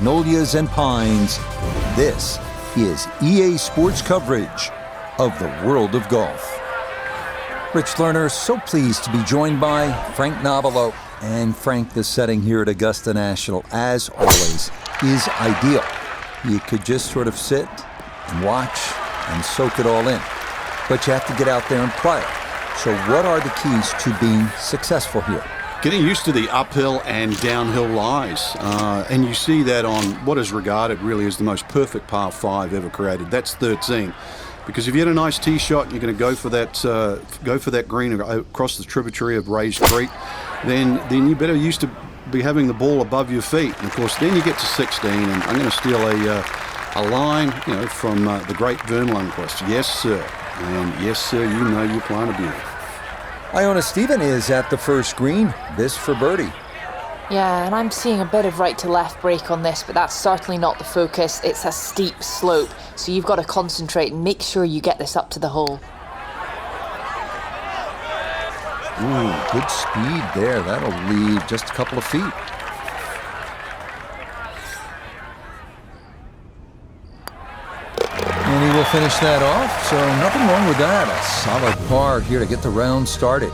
Magnolias and pines. This is EA Sports coverage of the world of golf. Rich Lerner, so pleased to be joined by Frank Novello. And Frank, the setting here at Augusta National, as always, is ideal. You could just sort of sit and watch and soak it all in. But you have to get out there and play. So what are the keys to being successful here? Getting used to the uphill and downhill lies. And you see that on what is regarded really as the most perfect par 5 ever created. That's 13. Because if you had a nice tee shot and you're going to go for that green across the tributary of Raised Creek, then you better used to be having the ball above your feet. And of course, then you get to 16, and I'm going to steal a line, from the great Vern Lundquist. Yes, sir. And yes, sir, you know you're playing a beauty. Iona Stephen is at the first green. This for birdie. Yeah, and I'm seeing a bit of right to left break on this, but that's certainly not the focus. It's a steep slope, so you've got to concentrate and make sure you get this up to the hole. Ooh, good speed there. That'll leave just a couple of feet. And he will finish that off, so nothing wrong with that. A solid par here to get the round started.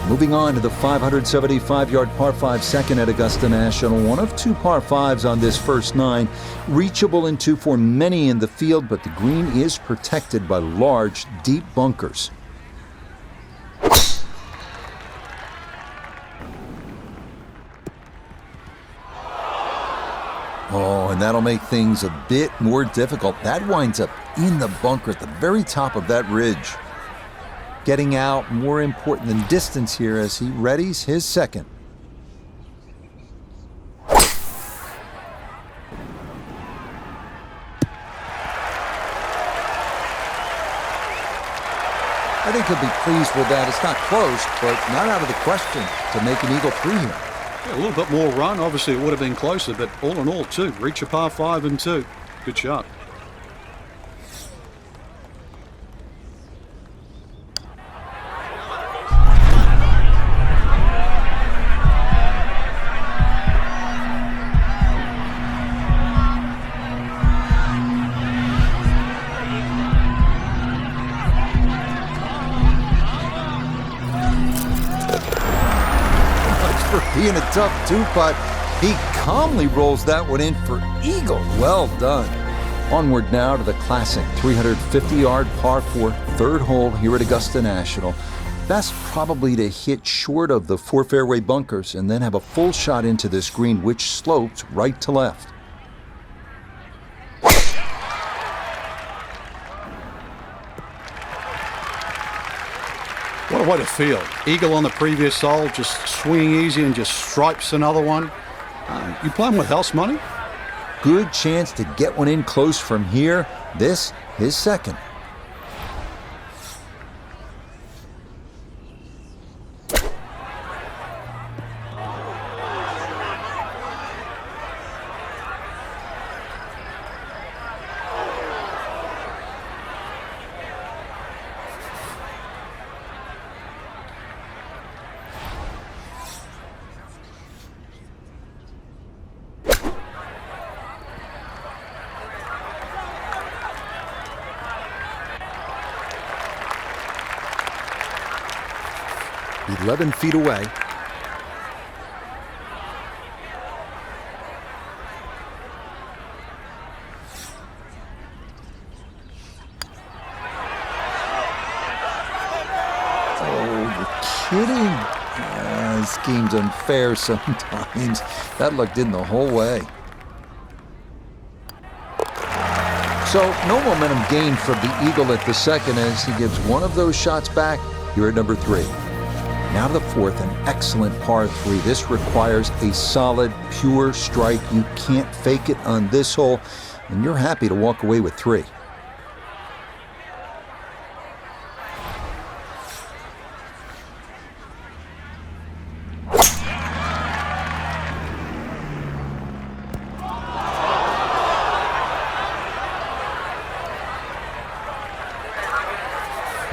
Moving on to the 575-yard par 5 second at Augusta National. One of two par 5s on this first 9. Reachable in 2 for many in the field, but the green is protected by large, deep bunkers. Oh, and that'll make things a bit more difficult. That winds up in the bunker at the very top of that ridge. Getting out more important than distance here as he readies his second. I think he'll be pleased with that. It's not close, but not out of the question to make an eagle 3 here. Yeah, a little bit more run. Obviously, it would have been closer, but all in all, 2. Reach a par 5 and 2. Good shot. Being a tough 2-putt, he calmly rolls that one in for eagle. Well done. Onward now to the classic 350-yard par 4 third hole here at Augusta National. Best probably to hit short of the 4 fairway bunkers and then have a full shot into this green, which slopes right to left. What a way to feel. Eagle on the previous hole, just swinging easy and just stripes another one. You playing with house money? Good chance to get one in close from here. This, his second. "11 feet away. Oh, you're kidding. This game's unfair sometimes. That luck did the whole way. So no momentum gained from the eagle at the second as he gives one of those shots back here at number 3. Now to the 4th, an excellent par 3. This requires a solid, pure strike. You can't fake it on this hole, and you're happy to walk away with 3.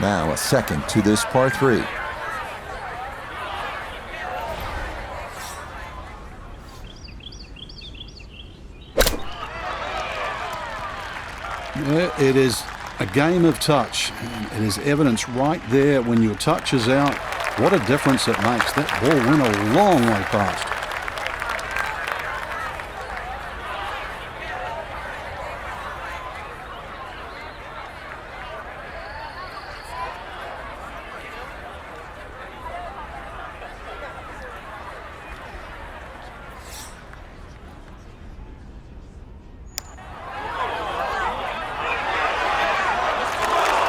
Now a second to this par 3. Yeah, it is a game of touch. It is evidence right there when your touch is out. What a difference it makes. That ball went a long way past.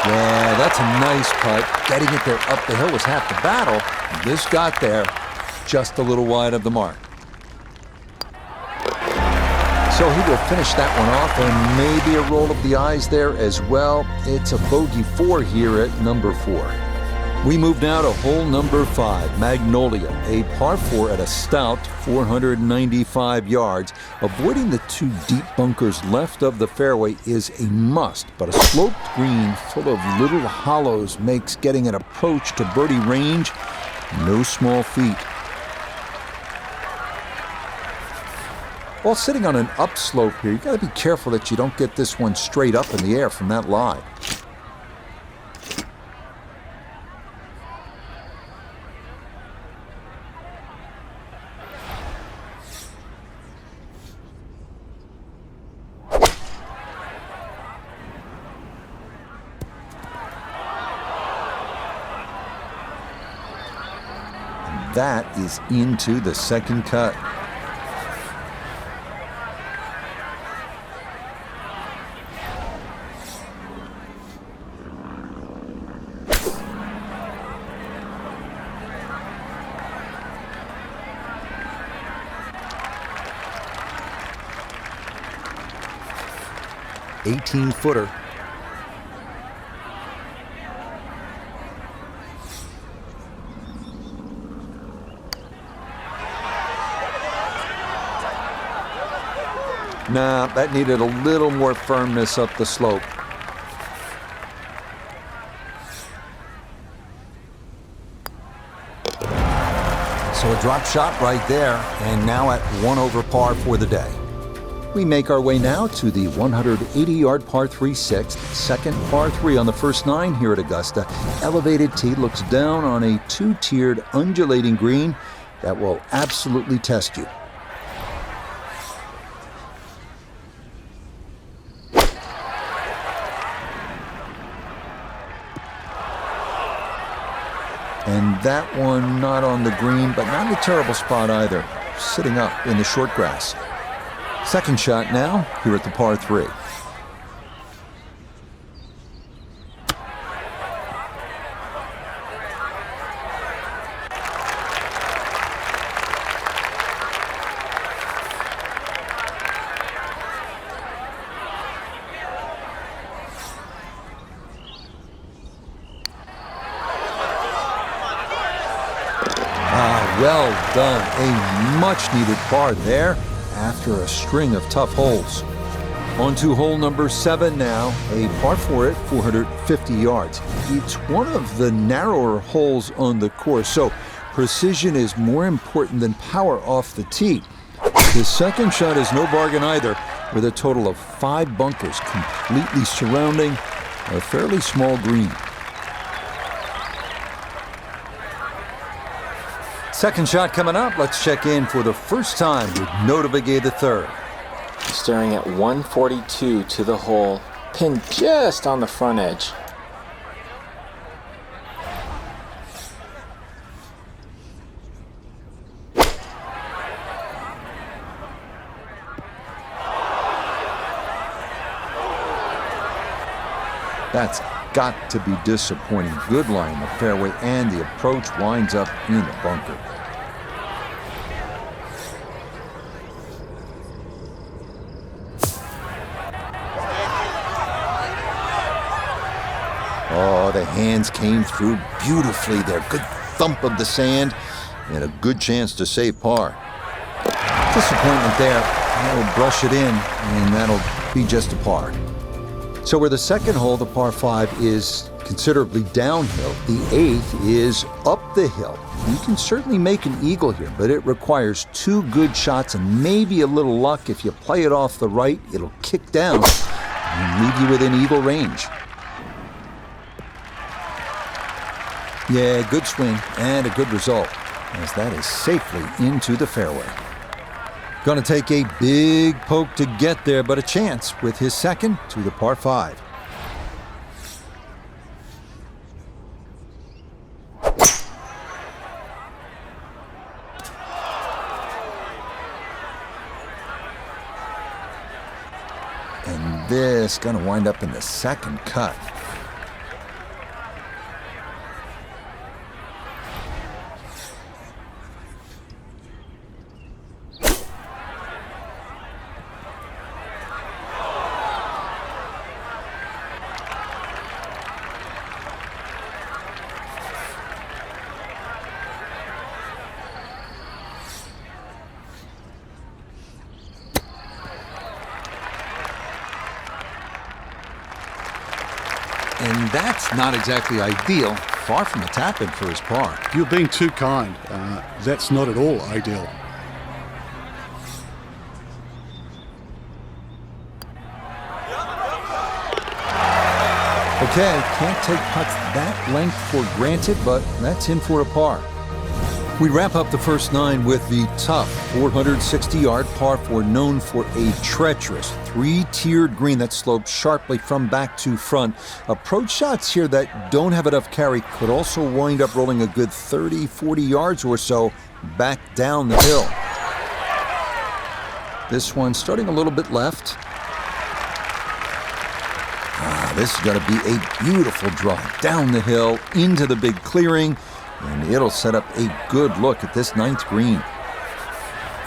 Yeah, that's a nice putt. Getting it there up the hill was half the battle. This got there just a little wide of the mark. So he will finish that one off, and maybe a roll of the eyes there as well. It's a bogey 4 here at number 4. We move now to hole number 5, Magnolia, a par 4 at a stout 495 yards. Avoiding the 2 deep bunkers left of the fairway is a must, but a sloped green full of little hollows makes getting an approach to birdie range no small feat. While sitting on an upslope here, you got to be careful that you don't get this one straight up in the air from that lie. That is into the second cut. Footer. Nah, that needed a little more firmness up the slope. So a drop shot right there, and now at 1 over par for the day. We make our way now to the 180-yard par 3 sixth, second par 3 on the first 9 here at Augusta. Elevated tee looks down on a 2-tiered undulating green that will absolutely test you. And that one not on the green, but not in a terrible spot either, sitting up in the short grass. Second shot now, here at the par 3. Well done. A much-needed par there after a string of tough holes. On to hole number 7 now, a par 4 at 450 yards. It's one of the narrower holes on the course, so precision is more important than power off the tee. The second shot is no bargain either, with a total of 5 bunkers completely surrounding a fairly small green. Second shot coming up. Let's check in for the first time with Notavigay III. Staring at 142 to the hole, pinned just on the front edge. That's got to be disappointing. Good lie in the fairway, and the approach winds up in the bunker. Oh, the hands came through beautifully there. Good thump of the sand and a good chance to save par. Disappointment there. That'll brush it in, and that'll be just a par. So where the second hole, the par 5, is considerably downhill, the 8th is up the hill. You can certainly make an eagle here, but it requires 2 good shots and maybe a little luck. If you play it off the right, it'll kick down. and leave you within eagle range. Yeah, good swing and a good result, as that is safely into the fairway. Going to take a big poke to get there, but a chance with his second to the par 5. And this going to wind up in the second cut. And that's not exactly ideal. Far from a tap-in for his par. You're being too kind. That's not at all ideal. Okay, can't take putts that length for granted, but that's in for a par. We wrap up the first 9 with the tough 460-yard par 4, known for a treacherous 3-tiered green that slopes sharply from back to front. Approach shots here that don't have enough carry could also wind up rolling a good 30-40 yards or so back down the hill. This one starting a little bit left. This is going to be a beautiful drive down the hill into the big clearing, and it'll set up a good look at this 9th green.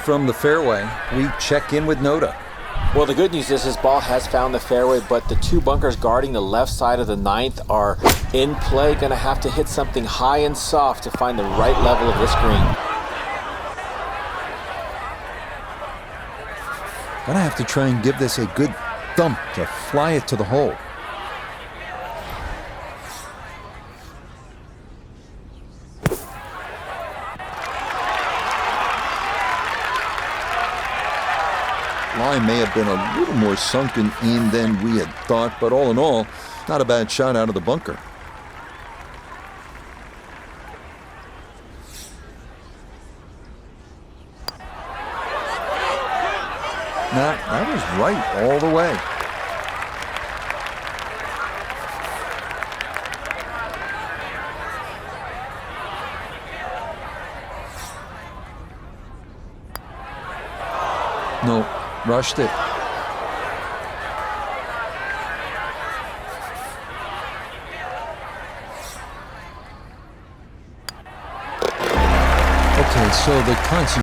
From the fairway, we check in with Noda. Well, the good news is his ball has found the fairway, but the 2 bunkers guarding the left side of the 9th are in play. Going to have to hit something high and soft to find the right level of this green. Gonna have to try and give this a good thump to fly it to the hole. Line may have been a little more sunken in than we had thought, but all in all, not a bad shot out of the bunker. That was right all the way. No, rushed it. Okay, so the concentration